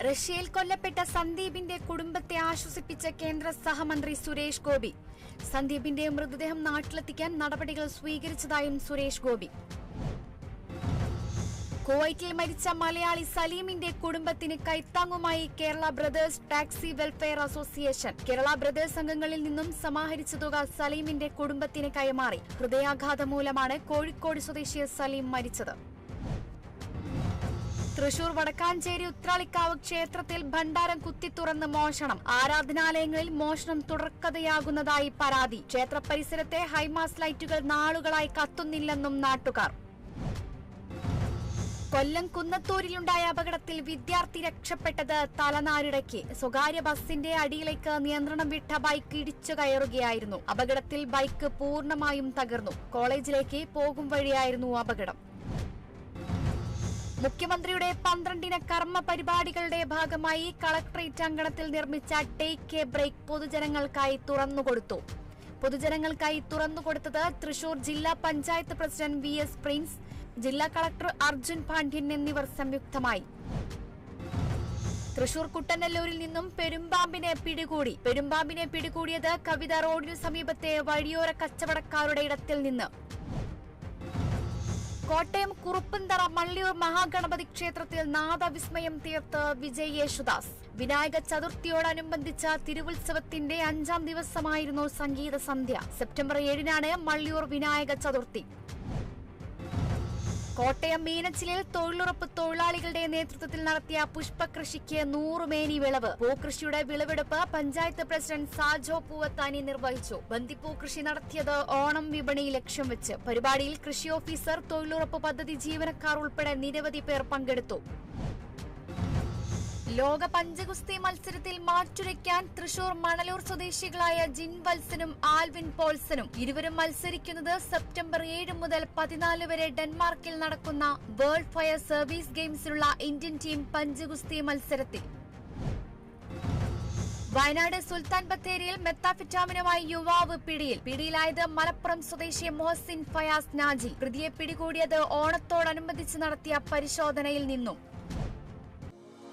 റഷ്യയിൽ കൊല്ലപ്പെട്ട സന്ദീപിന്റെ കുടുംബത്തെ ആശ്വസിപ്പിച്ച കേന്ദ്ര സഹമന്ത്രി സുരേഷ് ഗോപി. സന്ദീപിന്റെ മൃതദേഹം നാട്ടിലെത്തിക്കാൻ നടപടികൾ സ്വീകരിച്ചതായും സുരേഷ് ഗോപി. കുവൈറ്റിൽ മരിച്ച മലയാളി സലീമിന്റെ കുടുംബത്തിന് കൈത്താങ്ങുമായി Kerala brothers taxi welfare association. Kerala brothers അംഗങ്ങളിൽ നിന്നും സമാഹരിച്ച തുക സലീമിന്റെ കുടുംബത്തിന് കൈമാറി. ഹൃദയാഘാതം മൂലമാണ് കോഴിക്കോട് സ്വദേശി സലീം മരിച്ചത്. തൃശൂർ വടക്കാഞ്ചേരി ഉത്രാളിക്കാവ് ക്ഷേത്രത്തിൽ ഭണ്ഡാരം കുത്തിത്തുറന്ന് മോഷണം. ആരാധനാലയങ്ങളിൽ മോഷണം തുടർക്കഥയാകുന്നതായി പരാതി. ക്ഷേത്ര പരിസരത്തെ ഹൈമാസ് ലൈറ്റുകൾ നാളുകളായി കത്തുന്നില്ലെന്നും നാട്ടുകാർ. കൊല്ലം കുന്നത്തൂരിലുണ്ടായ അപകടത്തിൽ വിദ്യാർത്ഥി രക്ഷപ്പെട്ടത് തലനാരിഴയ്ക്ക്. സ്വകാര്യ ബസിന്റെ അടിയിലേക്ക് നിയന്ത്രണം വിട്ട ബൈക്ക് ഇടിച്ചു കയറുകയായിരുന്നു. അപകടത്തിൽ ബൈക്ക് പൂർണ്ണമായും തകർന്നു. കോളേജിലേക്ക് പോകും വഴിയായിരുന്നു അപകടം. മുഖ്യമന്ത്രിയുടെ 12 കർമ്മ പരിപാടികളുടെ ഭാഗമായി കളക്ടറേറ്റ് അങ്കണത്തിൽ നിർമ്മിച്ച ടേക്ക് എ ബ്രേക്ക് പൊതുജനങ്ങൾക്കായി തുറന്നുകൊടുത്തത് തൃശൂർ ജില്ലാ പഞ്ചായത്ത് പ്രസിഡന്റ് VS പ്രിൻസ്, ജില്ലാ കളക്ടർ അർജുൻ പാണ്ഡ്യൻ എന്നിവർ സംയുക്തമായി. തൃശൂർ കുട്ടനല്ലൂരിൽ നിന്നും പെരുമ്പാമ്പിനെ പിടികൂടിയത് കവിത റോഡിനു സമീപത്തെ വഴിയോര കച്ചവടക്കാരുടെ ഇടത്തിൽ നിന്ന്. കോട്ടയം കുറുപ്പന്തറ മള്ളിയൂർ മഹാഗണപതി ക്ഷേത്രത്തിൽ നാദവിസ്മയം തീർത്ത് വിജയ് യേശുദാസ്. വിനായക ചതുർത്ഥിയോടനുബന്ധിച്ച തിരുവുത്സവത്തിന്റെ 5ാം ദിവസമായിരുന്നു സംഗീത സന്ധ്യ. സെപ്റ്റംബർ 7-നാണ് മള്ളിയൂർ വിനായക ചതുർത്ഥി. കോട്ടയം മീനച്ചിലിൽ തൊഴിലുറപ്പ് തൊഴിലാളികളുടെ നേതൃത്വത്തിൽ നടത്തിയ പുഷ്പകൃഷിക്ക് 100 മേനി വിളവ്. പൂക്കൃഷിയുടെ വിളവെടുപ്പ് പഞ്ചായത്ത് പ്രസിഡന്റ് സാജോ പൂവത്താനി നിർവഹിച്ചു. ബന്ദിപ്പൂ കൃഷി നടത്തിയത് ഓണം വിപണി ലക്ഷ്യം വെച്ച്. പരിപാടിയിൽ കൃഷി ഓഫീസർ, തൊഴിലുറപ്പ് പദ്ധതി ജീവനക്കാർ ഉൾപ്പെടെ നിരവധി പേർ പങ്കെടുത്തു. ലോക പഞ്ചഗുസ്തി മത്സരത്തിൽ മാറ്റുരയ്ക്കാൻ തൃശൂർ മണലൂർ സ്വദേശികളായ ജിൻ വത്സനും ആൽവിൻ പോൾസനും. ഇരുവരും മത്സരിക്കുന്നത് സെപ്റ്റംബർ 7 മുതൽ 14 വരെ ഡെൻമാർക്കിൽ നടക്കുന്ന വേൾഡ് ഫയർ സർവീസ് ഗെയിംസിലുള്ള ഇന്ത്യൻ ടീം പഞ്ചഗുസ്തി മത്സരത്തിൽ. വയനാട് സുൽത്താൻ ബത്തേരിയിൽ മെത്താഫിറ്റാമിനുമായി യുവാവ് പിടിയിലായത് മലപ്പുറം സ്വദേശി മൊഹസിൻ ഫയാസ് നാജി. പ്രതിയെ പിടികൂടിയത് ഓണത്തോടനുബന്ധിച്ച് നടത്തിയ പരിശോധനയിൽ നിന്നും.